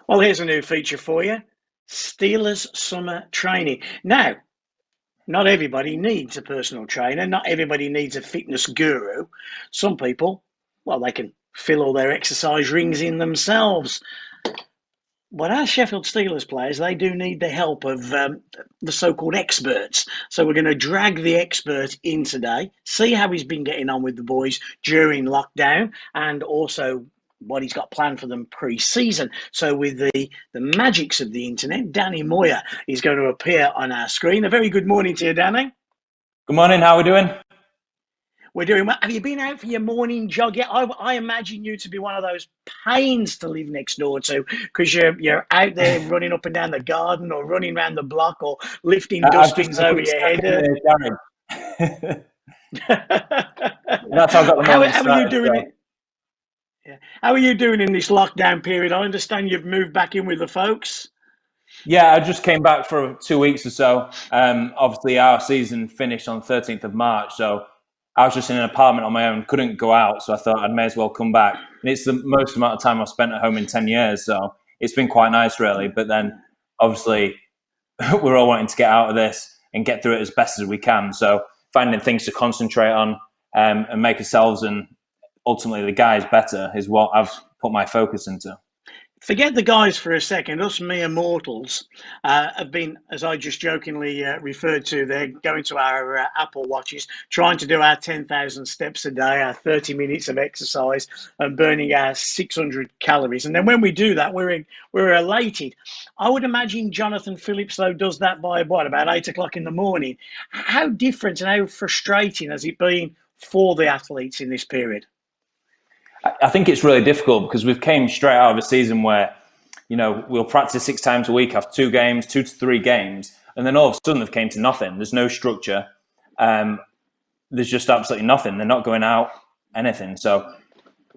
Well, here's a new feature for you: Steelers summer training. Now, not everybody needs a personal trainer. Not everybody needs a fitness guru. Some people, well, they can fill all their exercise rings in themselves. But our Sheffield Steelers players, they do need the help of the so-called experts. So we're going to drag the expert in today, see how he's been getting on with the boys during lockdown, and also what he's got planned for them pre-season. So with the magics of the internet, Danny Mawer is going to appear on our screen. A very good morning to you, Danny. Good morning. How are we doing? We're doing well. Have you been out for your morning jog yet? I imagine you to be one of those pains to live next door to, because you're out there running up and down the garden or running around the block or lifting I've just dustbins had a over quick your step in head. the garage. That's how I got the morning How are you started. doing So it? Yeah. How are you doing in this lockdown period? I understand you've moved back in with the folks. yeah, I just came back for 2 weeks or so. Obviously, our season finished on 13th of March, so I was just in an apartment on my own, couldn't go out, so I thought I may as well come back. And it's the most amount of time I've spent at home in 10 years, so it's been quite nice, really. But then, obviously, we're all wanting to get out of this and get through it as best as we can. So finding things to concentrate on and make ourselves and ultimately the guys better is what I've put my focus into. Forget the guys for a second. Us mere mortals have been, as I just jokingly referred to, they're going to our Apple Watches, trying to do our 10,000 steps a day, our 30 minutes of exercise, and burning our 600 calories. And then when we do that, we're elated. I would imagine Jonathan Phillips, though, does that by what, about 8 o'clock in the morning. How different and how frustrating has it been for the athletes in this period? I think it's really difficult because we've came straight out of a season where, we'll practice 6 times a week, have 2 games, 2 to 3 games, and then all of a sudden they've came to nothing. There's no structure. Um, there's just absolutely nothing. They're not going out, anything. So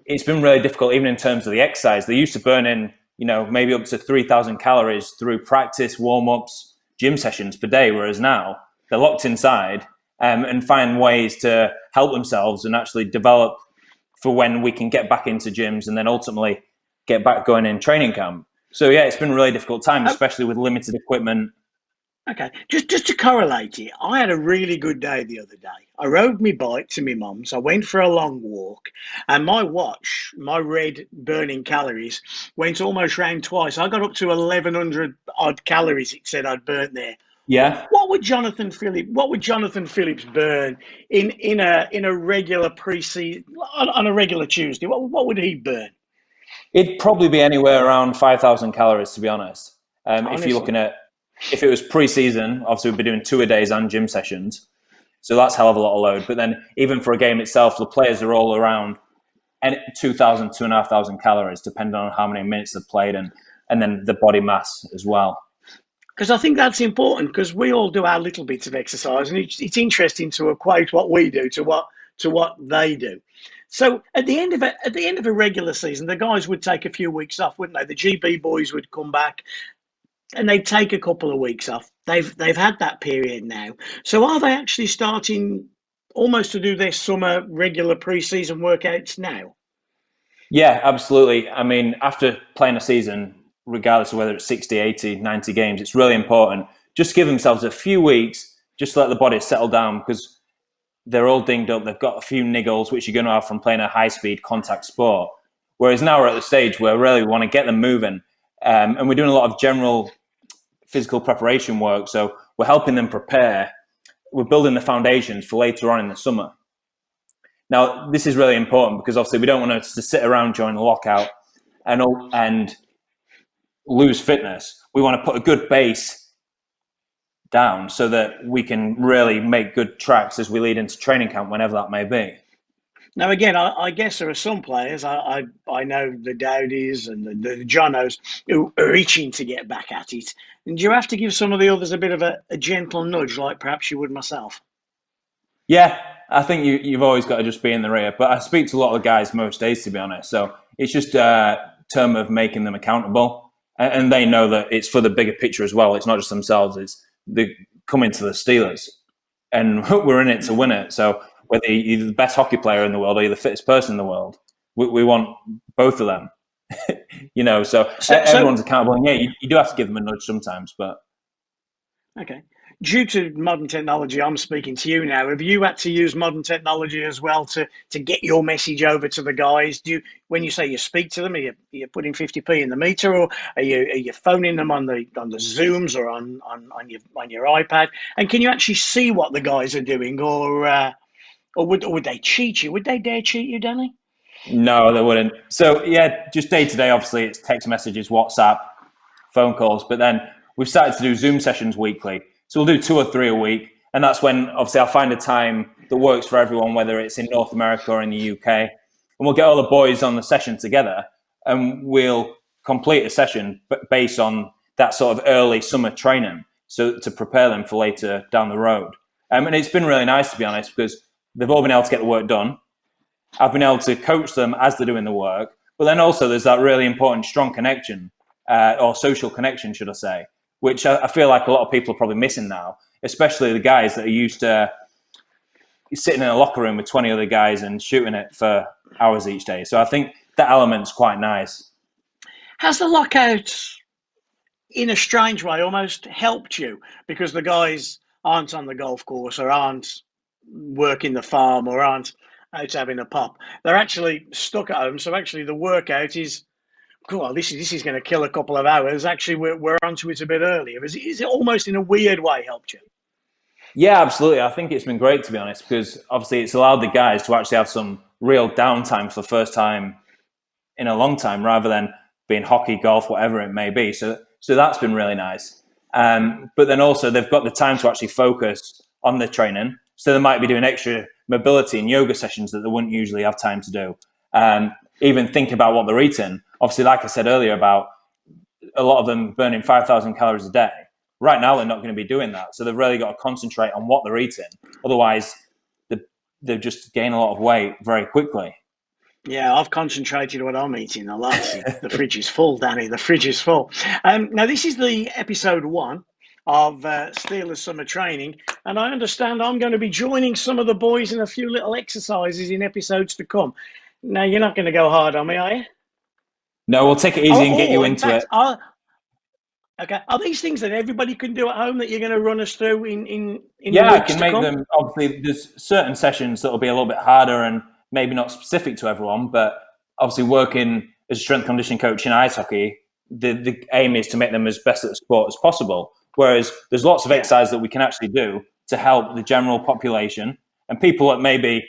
it's been really difficult, even in terms of the exercise. They used to burn in, maybe up to 3,000 calories through practice, warm-ups, gym sessions per day, whereas now they're locked inside and find ways to help themselves and actually develop for when we can get back into gyms and then ultimately get back going in training camp. So yeah, it's been a really difficult time, Oh, especially with limited equipment. okay, just to correlate it, I had a really good day the other day. I rode my bike to my mum's. I went for a long walk, and my watch, my red burning calories, went almost round twice. I got up to 1,100 odd calories. It said I'd burnt there. Yeah, What would Jonathan Phillips burn in a regular preseason on a regular Tuesday? What would he burn? it'd probably be anywhere around 5,000 calories, to be honest. If you're Honestly. looking at, if it was pre-season, obviously we'd be doing 2 a days and gym sessions. So that's a hell of a lot of load. But then even for a game itself, the players are all around 2,000, 2,500 calories, depending on how many minutes they've played and then the body mass as well. Because I think that's important because we all do our little bits of exercise, and it's interesting to equate what we do to what they do. So at the end of a regular season, the guys would take a few weeks off, wouldn't they? The GB boys would come back and they'd take a couple of weeks off. They've had that period now. So are they actually starting almost to do their summer regular preseason workouts now? Yeah, absolutely. I mean, after playing a season, regardless of whether it's 60, 80, 90 games, it's really important. Just give themselves a few weeks, just let the body settle down because they're all dinged up. They've got a few niggles, which you're going to have from playing a high speed contact sport. Whereas now we're at the stage where really we want to get them moving. And we're doing a lot of general physical preparation work. So we're helping them prepare. We're building the foundations for later on in the summer. Now, this is really important because obviously we don't want us to sit around during the lockout and lose fitness. We want to put a good base down so that we can really make good tracks as we lead into training camp, whenever that may be. Now, again, I guess there are some players. I know the Dowdies and the Jonos who are itching to get back at it. And do you have to give some of the others a bit of a gentle nudge, like perhaps you would myself? Yeah, I think you've always got to just be in the rear. But I speak to a lot of guys most days, to be honest. So it's just a term of making them accountable. And they know that it's for the bigger picture as well. It's not just themselves, it's they come into the Steelers. And we're in it to win it. So whether you're the best hockey player in the world or you're the fittest person in the world, we want both of them. So So everyone's accountable. And yeah, you do have to give them a nudge sometimes, but okay. Due to modern technology, I'm speaking to you now. Have you had to use modern technology as well to get your message over to the guys? Do you, when you say you speak to them, are you putting 50p in the meter, or are you phoning them on the Zooms or on your iPad? And can you actually see what the guys are doing, or would they cheat you? Would they dare cheat you, Danny? no, they wouldn't. So yeah, just day to day, obviously it's text messages, WhatsApp, phone calls, but then we've started to do Zoom sessions weekly. So we'll do 2 or 3 a week. And that's when obviously I'll find a time that works for everyone, whether it's in North America or in the UK. And we'll get all the boys on the session together and we'll complete a session based on that sort of early summer training. So to prepare them for later down the road. And it's been really nice, to be honest, because they've all been able to get the work done. I've been able to coach them as they're doing the work. But then also there's that really important strong connection, or social connection, should I say, which I feel like a lot of people are probably missing now, especially the guys that are used to sitting in a locker room with 20 other guys and shooting it for hours each day. So I think that element's quite nice. Has the lockout, in a strange way, almost helped you because the guys aren't on the golf course or aren't working the farm or aren't out having a pop? They're actually stuck at home. So actually, the workout is, cool. This is going to kill a couple of hours. Actually, we're onto it a bit earlier. Is it almost in a weird way helped you? Yeah, absolutely. I think it's been great, to be honest, because obviously it's allowed the guys to actually have some real downtime for the first time in a long time, rather than being hockey, golf, whatever it may be. So that's been really nice. But then also they've got the time to actually focus on the training. So they might be doing extra mobility and yoga sessions that they wouldn't usually have time to do. Even think about what they're eating. Obviously, like I said earlier, about a lot of them burning 5,000 calories a day. Right now, they're not going to be doing that. So they've really got to concentrate on what they're eating. Otherwise, they just gain a lot of weight very quickly. Yeah, I've concentrated what I'm eating. The lads, the fridge is full, Danny. The fridge is full. Now, this is the episode 1 of Steelers Summer Training, and I understand I'm going to be joining some of the boys in a few little exercises in episodes to come. Now, you're not going to go hard on me, are you? No, we'll take it easy and get you In into fact, it. okay, are these things that everybody can do at home that you're going to run us through in the Yeah, I weeks can to make come? them. Obviously, there's certain sessions that will be a little bit harder and maybe not specific to everyone, but obviously, working as a strength conditioning coach in ice hockey, the aim is to make them as best at the sport as possible. Whereas there's lots of Yeah. exercise that we can actually do to help the general population and people that maybe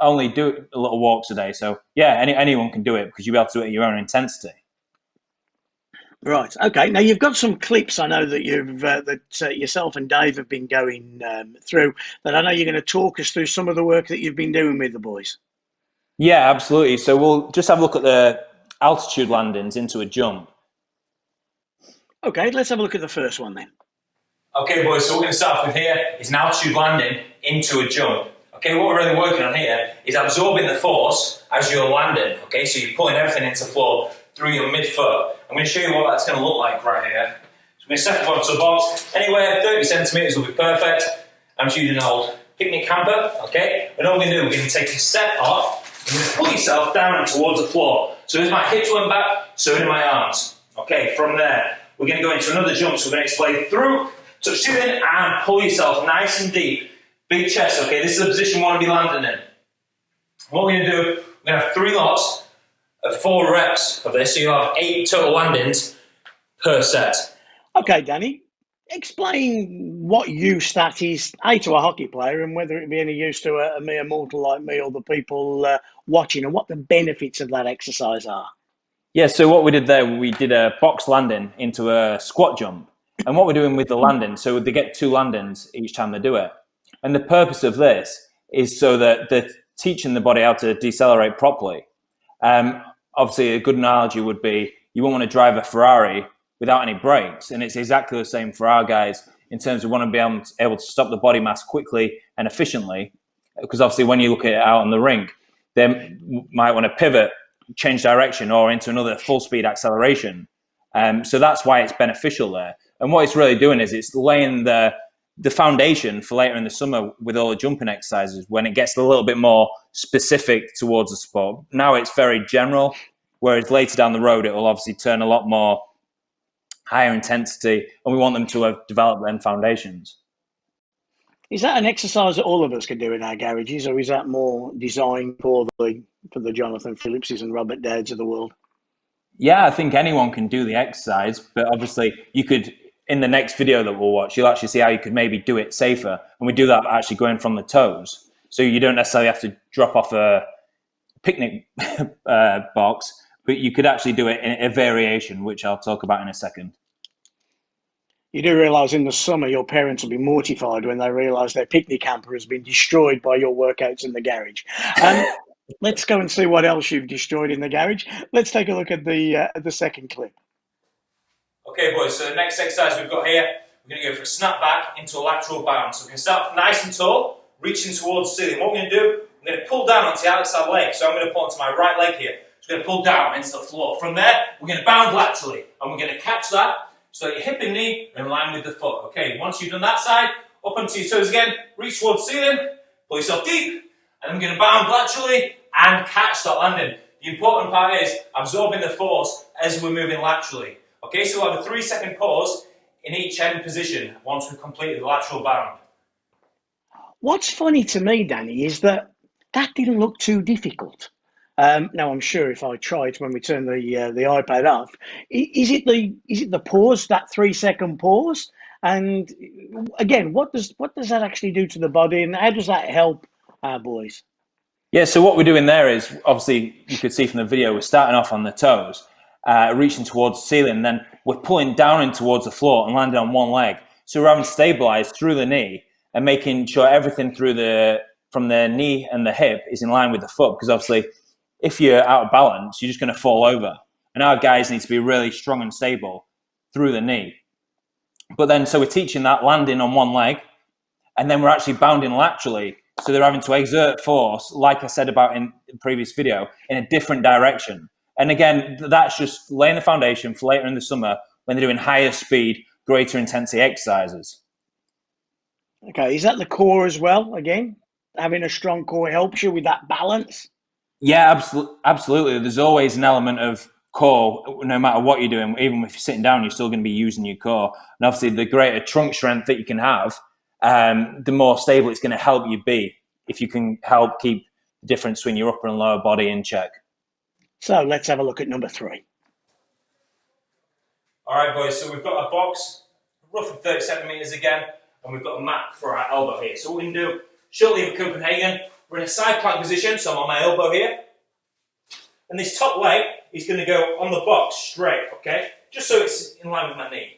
only do a little walks a day. So yeah, anyone can do it because you'll be able to do it at your own intensity. Right. Okay. Now you've got some clips. I know that yourself and Dave have been going through. That I know you're going to talk us through some of the work that you've been doing with the boys. Yeah, absolutely. So we'll just have a look at the altitude landings into a jump. Okay. Let's have a look at the first one then. Okay, boys, so what we're going to start off with here is an altitude landing into a jump. Okay, what we're really working on here is absorbing the force as you're landing. Okay, so you're pulling everything into floor through your midfoot. I'm going to show you what that's going to look like right here. So I'm going to set the onto a box. Anywhere 30 centimetres will be perfect. I'm just using an old picnic camper. Okay, and all we're going to do, we're going to take a step off. You're going to pull yourself down towards the floor. So as my hips went back, so do my arms. Okay, from there, we're going to go into another jump. So we're going to explain through, touch to in, and pull yourself nice and deep. Big chest, okay? This is the position you want to be landing in. What we're going to do, we're going to have 3 lots of 4 reps of this, so you'll have 8 total landings per set. Okay, Danny. Explain what use that is, to a hockey player, and whether it be any use to a mere mortal like me or the people watching, and what the benefits of that exercise are. Yeah, so what we did there, we did a box landing into a squat jump. And what we're doing with the landing, so they get 2 landings each time they do it. And the purpose of this is so that they're teaching the body how to decelerate properly. Obviously, a good analogy would be you won't want to drive a Ferrari without any brakes. And it's exactly the same for our guys in terms of want to be able to stop the body mass quickly and efficiently. Because obviously, when you look at it out on the rink, they might want to pivot, change direction, or into another full speed acceleration. So that's why it's beneficial there. And what it's really doing is it's laying the foundation for later in the summer with all the jumping exercises when it gets a little bit more specific towards the sport. Now it's very general. Whereas later down the road, it will obviously turn a lot more higher intensity, and we want them to have developed them foundations. Is that an exercise that all of us can do in our garages, or is that more designed for the Jonathan Phillipses and Robert Dowds of the world? Yeah, I think anyone can do the exercise, but obviously you could, in the next video that we'll watch, you'll actually see how you could maybe do it safer. And we do that actually going from the toes. So you don't necessarily have to drop off a picnic box, but you could actually do it in a variation, which I'll talk about in a second. You do realise in the summer your parents will be mortified when they realise their picnic hamper has been destroyed by your workouts in the garage. Let's go and see what else you've destroyed in the garage. Let's take a look at the second clip. Okay, boys, so the next exercise we've got here, we're going to go for a snap back into a lateral bound. So we're going to start nice and tall, reaching towards the ceiling. What we're going to do, we're going to pull down onto the outside leg. So I'm going to pull onto my right leg here. So we're going to pull down into the floor. From there, we're going to bound laterally, and we're going to catch that so that your hip and knee are in line with the foot. Okay, once you've done that side, up onto your toes again, reach towards the ceiling, pull yourself deep, and I'm going to bound laterally and catch that landing. The important part is absorbing the force as we're moving laterally. Okay, so we'll have a 3-second pause in each end position once we've completed the lateral bound. What's funny to me, Danny, is that didn't look too difficult. Now, I'm sure if I tried when we turn the iPad off, is it the pause, that 3-second pause? And again, what does that actually do to the body, and how does that help our boys? Yeah, so what we're doing there is, obviously, you could see from the video, we're starting off on the toes, reaching towards the ceiling, then we're pulling down in towards the floor and landing on one leg. So we're having stabilized through the knee and making sure everything from the knee and the hip is in line with the foot, because obviously, if you're out of balance, you're just going to fall over. And our guys need to be really strong and stable through the knee. But then, so we're teaching that landing on one leg, and then we're actually bounding laterally. So they're having to exert force, like I said about in the previous video, in a different direction. And again, that's just laying the foundation for later in the summer when they're doing higher speed, greater intensity exercises. Okay, is that the core as well? Again, having a strong core helps you with that balance? Yeah, absolutely. There's always an element of core, no matter what you're doing. Even if you're sitting down, you're still going to be using your core. And obviously, the greater trunk strength that you can have, the more stable it's going to help you be if you can help keep the difference between your upper and lower body in check. So let's have a look at number 3. All right, boys, so we've got a box, roughly 30 centimetres again, and we've got a mat for our elbow here. So what we can do, shortly in Copenhagen, we're in a side plank position, so I'm on my elbow here. And this top leg is going to go on the box straight, okay? Just so it's in line with my knee.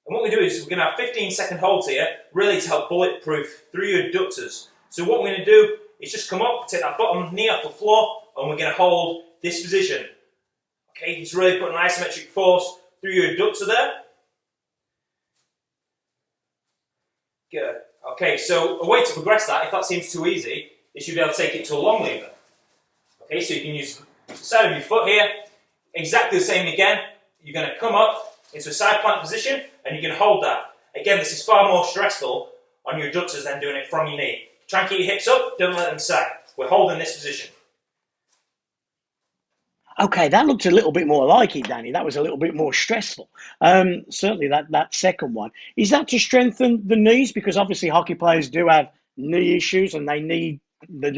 And what we do is we're going to have 15-second holds here, really to help bulletproof through your adductors. So what we're going to do is just come up, take that bottom knee off the floor, and we're going to hold this position. Okay, just really put an isometric force through your adductor there. Good. Okay, so a way to progress that, if that seems too easy, is you'll be able to take it to a long lever. Okay, so you can use the side of your foot here, exactly the same again. You're going to come up into a side plank position, and you can hold that. Again, this is far more stressful on your adductors than doing it from your knee. Try and keep your hips up, don't let them sag. We're holding this position. Okay, that looked a little bit more like it, Danny. That was a little bit more stressful. Certainly that second one. Is that to strengthen the knees? Because obviously hockey players do have knee issues and they need the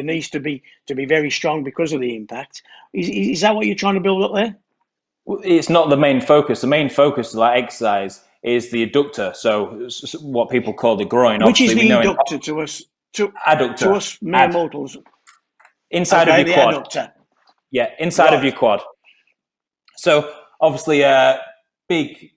knees to be very strong because of the impact. Is that what you're trying to build up there? It's not the main focus. The main focus of that exercise is the adductor, so what people call the groin. Which obviously, is the adductor to us? Adductor. To us mere mortals. Inside okay, of your quad. Adductor. Yeah, inside of your quad. So obviously a big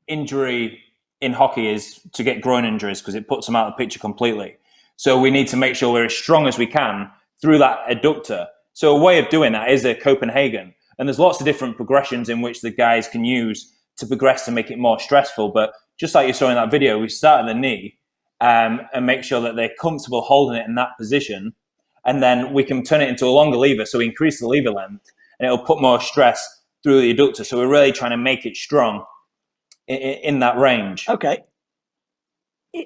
injury in hockey is to get groin injuries because it puts them out of the picture completely. So we need to make sure we're as strong as we can through that adductor. So a way of doing that is a Copenhagen. And there's lots of different progressions in which the guys can use to progress to make it more stressful. But just like you saw in that video, we start at the knee and make sure that they're comfortable holding it in that position. And then we can turn it into a longer lever, so we increase the lever length, and it'll put more stress through the adductor. So we're really trying to make it strong in that range. Okay.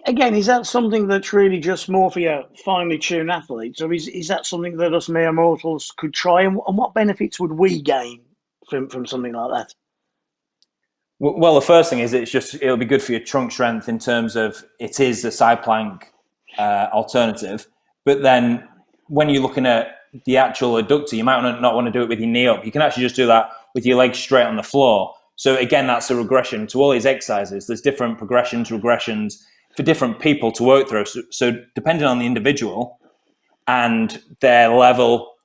Again, is that something that's really just more for your finely tuned athletes, or is that something that us mere mortals could try? And what benefits would we gain from something like that? Well, the first thing is it'll be good for your trunk strength in terms of it is a side plank alternative. But then when you're looking at the actual adductor, you might not want to do it with your knee up. You can actually just do that with your legs straight on the floor. So again, that's a regression to all these exercises. There's different progressions, regressions for different people to work through. So depending on the individual and their level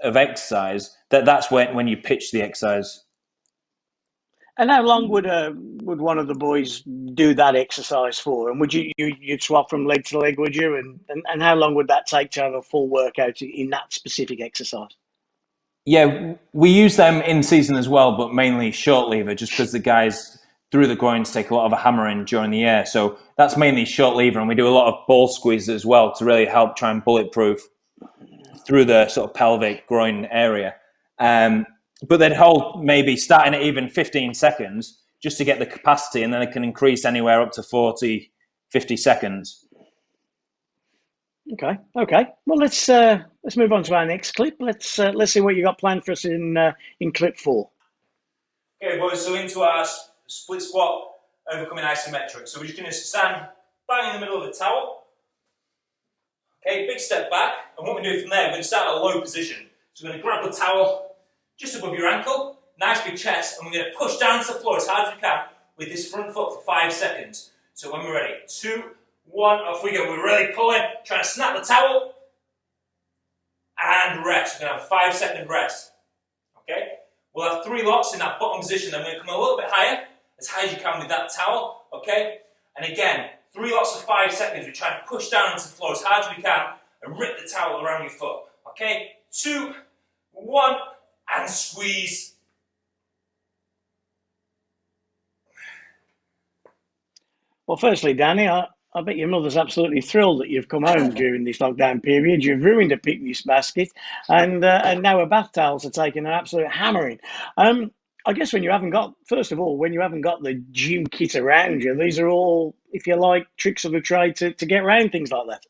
of exercise, that's when you pitch the exercise. And how long would one of the boys do that exercise for? And would you'd swap from leg to leg, would you? And how long would that take to have a full workout in that specific exercise? Yeah, we use them in season as well, but mainly short lever, just because the guys through the groins take a lot of a hammering during the year. So that's mainly short lever, and we do a lot of ball squeeze as well to really help try and bulletproof through the sort of pelvic groin area. But they'd hold maybe starting at even 15 seconds just to get the capacity, and then it can increase anywhere up to 40, 50 seconds. Okay. Well, let's move on to our next clip. Let's see what you got planned for us in clip 4. Okay, boys. So into our split squat, overcoming isometric. So we're just going to stand bang in the middle of the towel. Okay, big step back, and what we do from there, we're going to start at a low position. So we're going to grab the towel just above your ankle, nice big chest, and we're going to push down to the floor as hard as we can with this front foot for 5 seconds. So when we're ready, 2, 1, off we go. We're really pulling, trying to snap the towel, and rest. We're going to have a 5-second rest. Okay? We'll have 3 lots in that bottom position, then we're going to come a little bit higher, as high as you can with that towel. Okay? And again, 3 lots of 5 seconds. We're trying to push down into the floor as hard as we can and rip the towel around your foot. Okay? 2, 1, and squeeze. Well, firstly, Danny, I bet your mother's absolutely thrilled that you've come home during this lockdown period. You've ruined a picnic basket, and now her bath towels are taking an absolute hammering. I guess when you haven't got, first of all, when you haven't got the gym kit around you, these are all, if you like, tricks of the trade to get around things like that.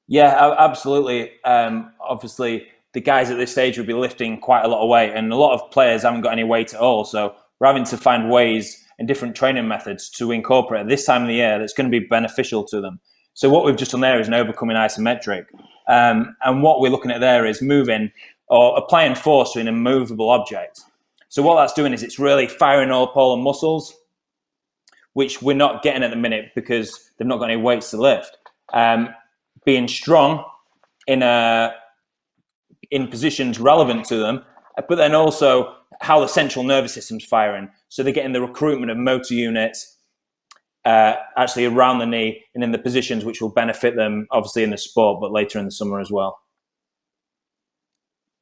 Yeah, absolutely. Obviously, the guys at this stage will be lifting quite a lot of weight, and a lot of players haven't got any weight at all. So we're having to find ways and different training methods to incorporate at this time of the year that's going to be beneficial to them. So what we've just done there is an overcoming isometric. And what we're looking at there is moving or applying force to an immovable object. So what that's doing is it's really firing up all the muscles, which we're not getting at the minute because they've not got any weights to lift. Being strong in positions relevant to them, but then also how the central nervous system's firing. So they're getting the recruitment of motor units actually around the knee and in the positions which will benefit them, obviously, in the sport, but later in the summer as well.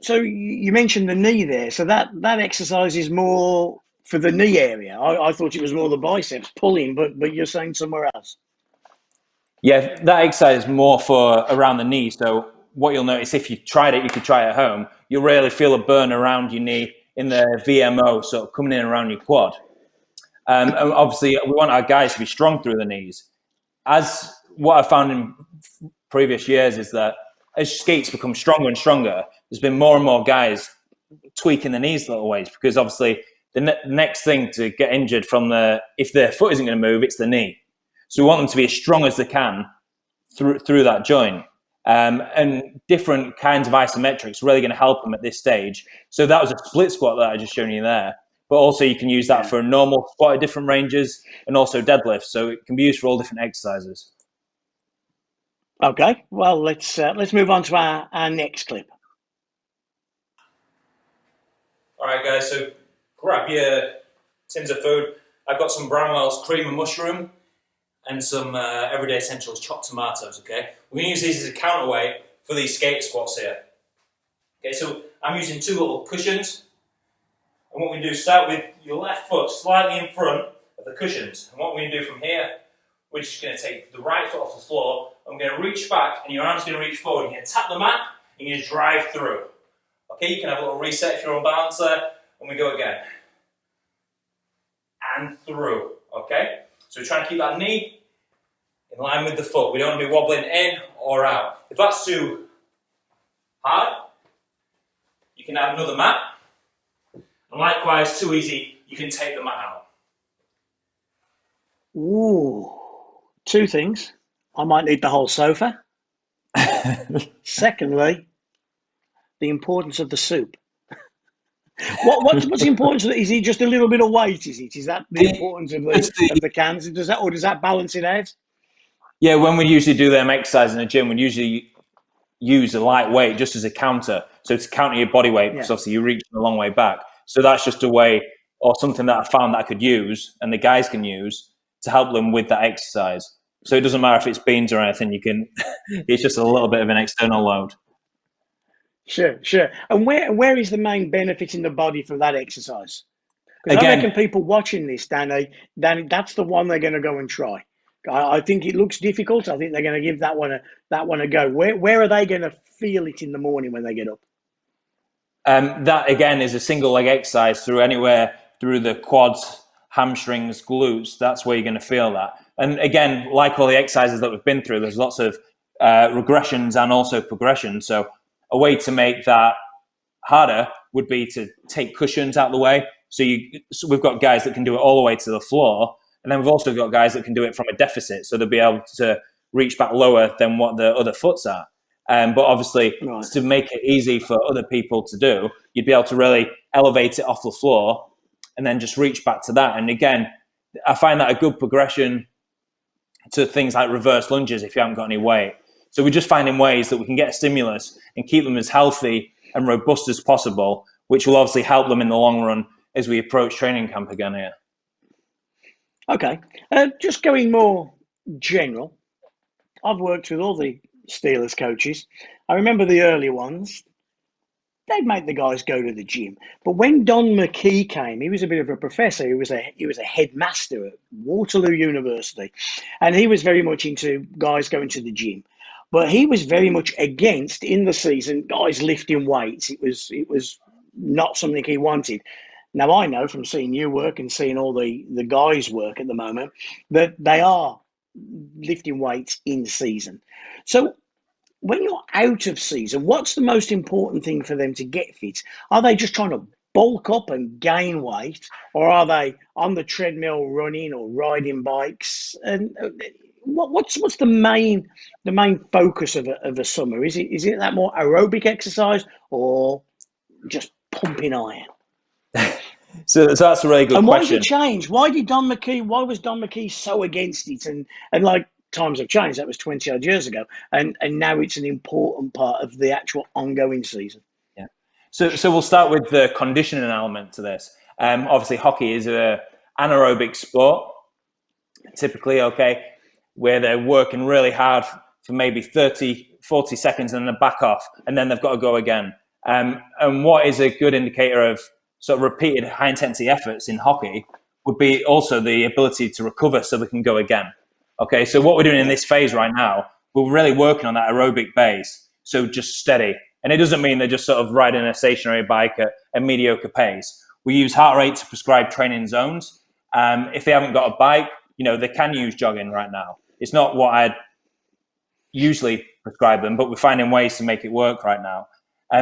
So you mentioned the knee there. So that exercise is more for the knee area. I thought it was more the biceps pulling, but you're saying somewhere else. Yeah, that exercise is more for around the knee. So what you'll notice if you tried it, you could try it at home. You'll really feel a burn around your knee in the VMO, sort of coming in around your quad. And obviously, we want our guys to be strong through the knees. As what I found in previous years is that as skates become stronger and stronger, there's been more and more guys tweaking the knees little ways because obviously the next thing to get injured from if their foot isn't going to move, it's the knee. So we want them to be as strong as they can through that joint. And different kinds of isometrics are really going to help them at this stage. So that was a split squat that I just shown you there. But also you can use that for a normal squat at different ranges and also deadlift. So it can be used for all different exercises. Okay, well, let's move on to our next clip. All right, guys, so grab your tins of food. I've got some Brownwell's cream and mushroom and some Everyday Essentials chopped tomatoes, okay? We're going to use these as a counterweight for these skate squats here. Okay, so I'm using 2 little cushions. And what we do is start with your left foot slightly in front of the cushions. And what we're going to do from here, we're just going to take the right foot off the floor. I'm going to reach back and your arm's going to reach forward. You're going to tap the mat and you're going to drive through. Okay, you can have a little reset if you're on balance there. And we go again. And through. Okay, so we're trying to keep that knee in line with the foot. We don't want to be wobbling in or out. If that's too hard, you can add another mat. And likewise, too easy, you can take the mat out. Ooh, two things. I might need the whole sofa. Secondly, the importance of the soup. What's the importance of it? Is it just a little bit of weight? Is that the importance of the cans? Does that balance it out? Yeah, when we usually do them exercise in the gym, we usually use a light weight just as a counter. So to counter your body weight, because obviously you're reaching a long way back. So that's just a way, or something that I found that I could use and the guys can use to help them with that exercise. So it doesn't matter if it's beans or anything, you can, it's just a little bit of an external load. Sure. And where is the main benefit in the body for that exercise? Because I reckon people watching this, Danny, that's the one they're going to go and try. I think it looks difficult. I think they're going to give that one a go. Where are they going to feel it in the morning when they get up? That again is a single leg exercise through the quads, hamstrings, glutes. That's where you're going to feel that. And again, like all the exercises that we've been through, there's lots of regressions and also progression. So a way to make that harder would be to take cushions out of the way. So we've got guys that can do it all the way to the floor, and then we've also got guys that can do it from a deficit. So they'll be able to reach back lower than what the other foot's at. But obviously, to make it easy for other people to do, you'd be able to really elevate it off the floor and then just reach back to that. And again, I find that a good progression to things like reverse lunges if you haven't got any weight. So we're just finding ways that we can get a stimulus and keep them as healthy and robust as possible, which will obviously help them in the long run as we approach training camp again here. Okay. Just going more general, I've worked with all the Steelers coaches. I remember the early ones. They'd make the guys go to the gym. But when Don McKee came, he was a bit of a professor. He was a headmaster at Waterloo University. And he was very much into guys going to the gym. But he was very much against, in the season, guys lifting weights. It was not something he wanted. Now, I know from seeing you work and seeing all the guys work at the moment that they are lifting weights in season. So when you're out of season, what's the most important thing for them to get fit? Are they just trying to bulk up and gain weight, or are they on the treadmill running or riding bikes? And what's the main focus of a summer? Is it that more aerobic exercise or just pumping iron? So that's a really good question. And why did it change? Why was Don McKee so against it? And like, times have changed. That was 20 odd years ago. And now it's an important part of the actual ongoing season. Yeah. So we'll start with the conditioning element to this. Obviously, hockey is an anaerobic sport, typically, where they're working really hard for maybe 30, 40 seconds and then they back off and then they've got to go again. And what is a good indicator of sort of repeated high intensity efforts in hockey would be also the ability to recover so they can go again. Okay, so what we're doing in this phase right now, we're really working on that aerobic base. So just steady. And it doesn't mean they're just sort of riding a stationary bike at a mediocre pace. We use heart rate to prescribe training zones. If they haven't got a bike, they can use jogging right now. It's not what I'd usually prescribe them, but we're finding ways to make it work right now.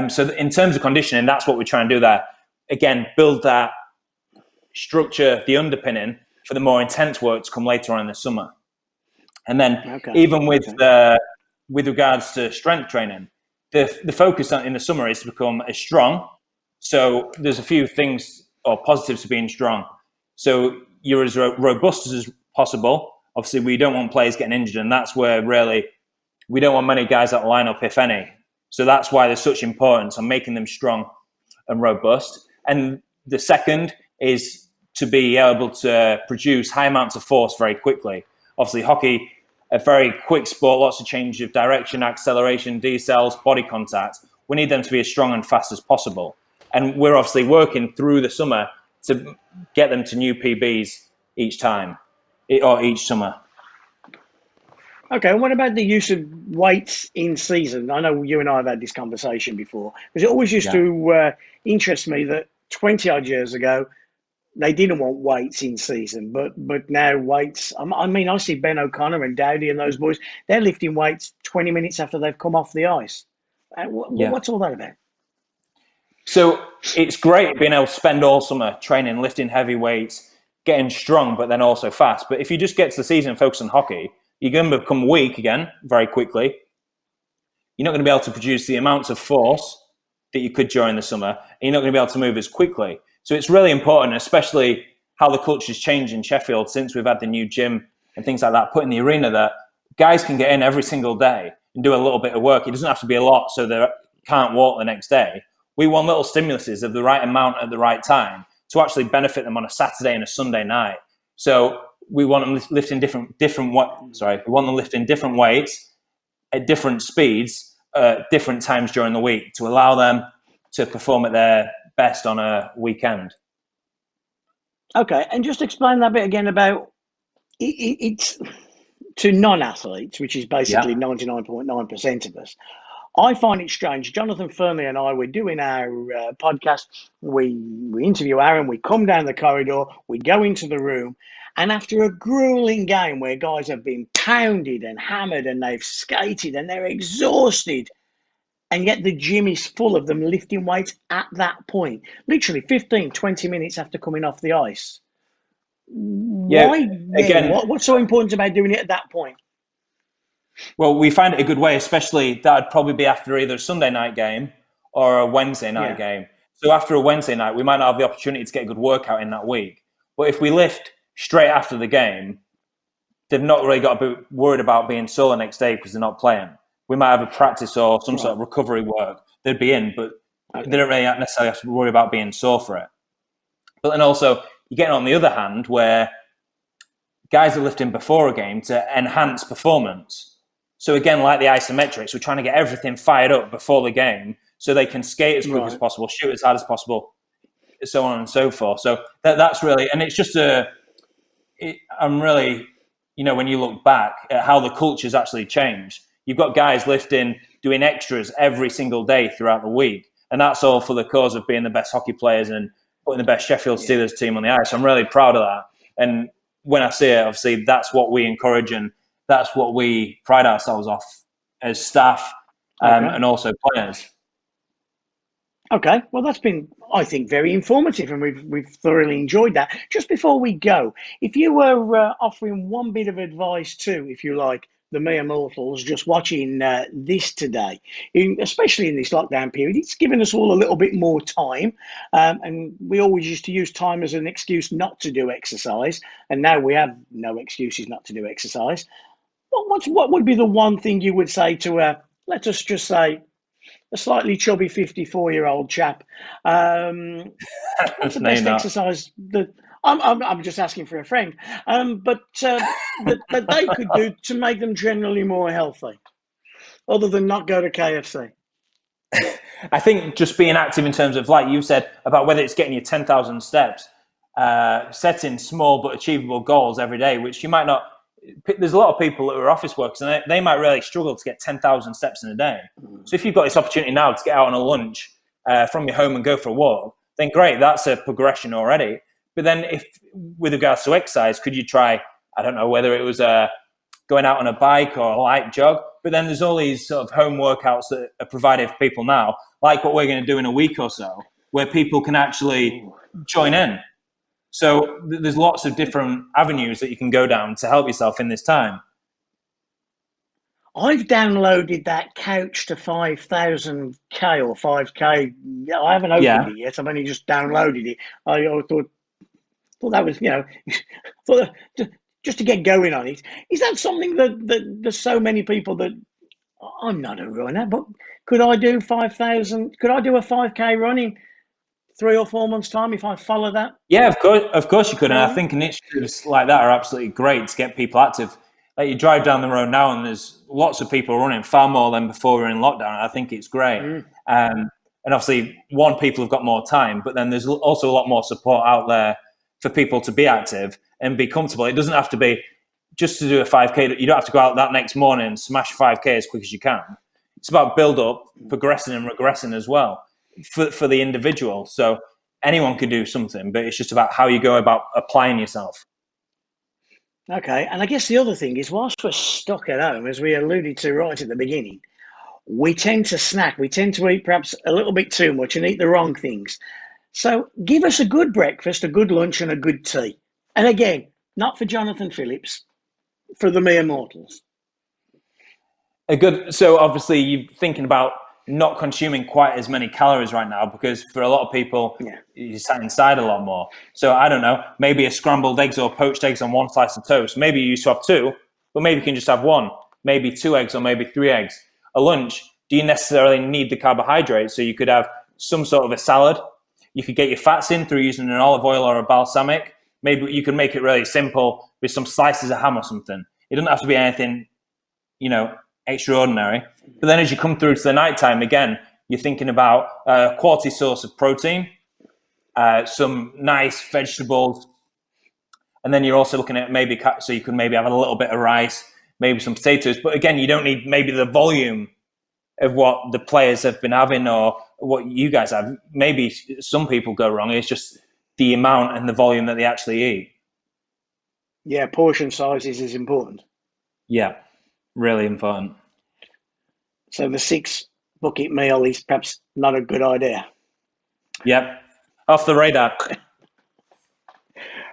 So in terms of conditioning, that's what we're trying to do there. Again, build that structure, the underpinning for the more intense work to come later on in the summer. And then even with regards to strength training, the focus in the summer is to become as strong. So there's a few things or positives to being strong. So you're as robust as possible. Obviously, we don't want players getting injured, and that's where really we don't want many guys out of the lineup, if any. So that's why there's such importance on making them strong and robust. And the second is to be able to produce high amounts of force very quickly. Obviously, hockey, a very quick sport, lots of change of direction, acceleration, decels, body contact. We need them to be as strong and fast as possible. And we're obviously working through the summer to get them to new PBs each time, or each summer. Okay, and what about the use of weights in season? I know you and I have had this conversation before, because it always used to interest me that 20 odd years ago, they didn't want weights in season, but now weights. I mean, I see Ben O'Connor and Dowdy and those boys. They're lifting weights 20 minutes after they've come off the ice. Yeah. What's all that about? So it's great being able to spend all summer training, lifting heavy weights, getting strong, but then also fast. But if you just get to the season and focus on hockey, you're going to become weak again very quickly. You're not going to be able to produce the amounts of force that you could during the summer, and you're not going to be able to move as quickly. So it's really important, especially how the culture's changed in Sheffield since we've had the new gym and things like that put in the arena, that guys can get in every single day and do a little bit of work. It doesn't have to be a lot so they can't walk the next day. We want little stimuluses of the right amount at the right time to actually benefit them on a Saturday and a Sunday night. So we want them lifting we want them lifting different weights at different speeds, different times during the week to allow them to perform at their best on a weekend. Okay, and just explain that bit again about it's to non-athletes, which is basically 99.9% of us. I find it strange. Jonathan Fernley and I were doing our podcast. We interview Aaron. We come down the corridor. We go into the room, and after a grueling game where guys have been pounded and hammered and they've skated and they're exhausted, and yet the gym is full of them lifting weights at that point, literally 15, 20 minutes after coming off the ice. Yeah, Why then? again, What's so important about doing it at that point? well, we find it a good way, especially that'd probably be after either a Sunday night game or a Wednesday night game. So after a Wednesday night, we might not have the opportunity to get a good workout in that week. But if we lift straight after the game, they've not really got to be worried about being sore the next day because they're not playing. We might have a practice or some sort of recovery work. They'd be in, but they don't really necessarily have to worry about being sore for it. But then also, you're getting on the other hand where guys are lifting before a game to enhance performance. So again, like the isometrics, we're trying to get everything fired up before the game so they can skate as quick as possible, shoot as hard as possible, so on and so forth. So that's really, and it's just I'm really, when you look back at how the culture's actually changed, you've got guys lifting, doing extras every single day throughout the week. And that's all for the cause of being the best hockey players and putting the best Sheffield Steelers team on the ice. I'm really proud of that. And when I say it, obviously, that's what we encourage and that's what we pride ourselves off as staff and also players. Okay, well, that's been, I think, very informative, and we've thoroughly enjoyed that. Just before we go, if you were offering one bit of advice to, if you like, the mere mortals just watching this today, especially in this lockdown period, it's given us all a little bit more time, and we always used to use time as an excuse not to do exercise, and now we have no excuses not to do exercise. What would be the one thing you would say to, let us just say, a slightly chubby 54-year-old chap? What's the best exercise that I'm just asking for a friend, but that they could do to make them generally more healthy, other than not go to KFC? I think just being active in terms of, like you said, about whether it's getting you 10,000 steps, setting small but achievable goals every day, which you might not. There's a lot of people that are office workers and they might really struggle to get 10,000 steps in a day. So if you've got this opportunity now to get out on a lunch from your home and go for a walk, then great, that's a progression already. But then if, with regards to exercise, could you try, I don't know, whether it was going out on a bike or a light jog, but then there's all these sort of home workouts that are provided for people now, like what we're going to do in a week or so, where people can actually join in. So there's lots of different avenues that you can go down to help yourself in this time. I've downloaded that Couch to 5,000K or 5K. I haven't opened it yet. I've only just downloaded it. I thought that was, thought just to get going on it. Is that something that there's so many people that I'm not a runner, but could I do 5,000? Could I do a 5K run in 3 or 4 months' time if I follow that? Yeah, of course you could. And I think initiatives like that are absolutely great to get people active. Like you drive down the road now and there's lots of people running, far more than before we were in lockdown. I think it's great. And obviously, people have got more time, but then there's also a lot more support out there for people to be active and be comfortable. It doesn't have to be just to do a 5K. You don't have to go out that next morning and smash 5K as quick as you can. It's about build up, progressing and regressing as well for the individual. So anyone could do something, but it's just about how you go about applying yourself. Okay, and I guess the other thing is, whilst we're stuck at home, as we alluded to right at the beginning, we tend to snack. We tend to eat perhaps a little bit too much and eat the wrong things. So give us a good breakfast, a good lunch, and a good tea. And again, not for Jonathan Phillips, for the mere mortals. So obviously you're thinking about not consuming quite as many calories right now, because for a lot of people, you sat inside a lot more. So I don't know, maybe a scrambled eggs or poached eggs on one slice of toast. Maybe you used to have two, but maybe you can just have one, maybe 2 eggs or maybe 3 eggs. A lunch, do you necessarily need the carbohydrates? So you could have some sort of a salad. You could get your fats in through using an olive oil or a balsamic. Maybe you can make it really simple with some slices of ham or something. It doesn't have to be anything, extraordinary. But then as you come through to the nighttime, again, you're thinking about a quality source of protein, some nice vegetables, and then you're also looking at so you could maybe have a little bit of rice, maybe some potatoes. But again, you don't need maybe the volume of what the players have been having or what you guys have. Maybe some people go wrong. It's just the amount and the volume that they actually eat. Yeah, portion sizes is important. Yeah, really important. So the 6 bucket meal is perhaps not a good idea. Yep, off the radar.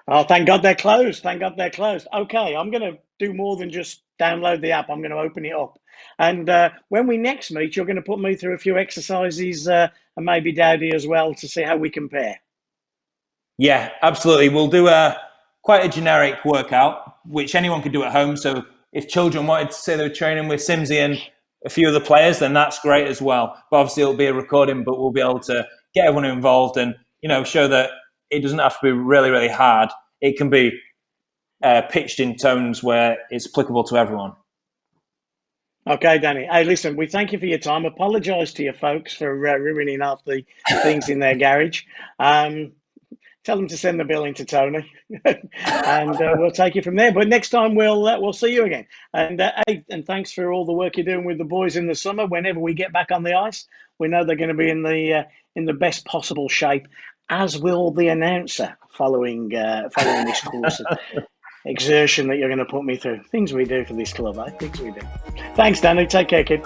Oh, thank God they're closed. Thank God they're closed. Okay, I'm going to do more than just download the app. I'm going to open it up. And when we next meet, you're going to put me through a few exercises and maybe Dowdy as well to see how we compare. Yeah, absolutely. We'll do quite a generic workout, which anyone could do at home. So if children wanted to say they were training with Simsy and a few other players, then that's great as well. But obviously it'll be a recording, but we'll be able to get everyone involved and, show that it doesn't have to be really, really hard. It can be pitched in tones where it's applicable to everyone. Okay, Danny. Hey, listen, we thank you for your time. Apologise to your folks for ruining half the things in their garage. Tell them to send the bill into Tony, and we'll take it from there. But next time we'll see you again. And and thanks for all the work you're doing with the boys in the summer. Whenever we get back on the ice, we know they're going to be in the best possible shape, as will the announcer following this course of exertion that you're going to put me through. Things we do for this club, Things we do. Thanks, Danny. Take care, kid.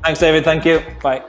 Thanks, David. Thank you. Bye.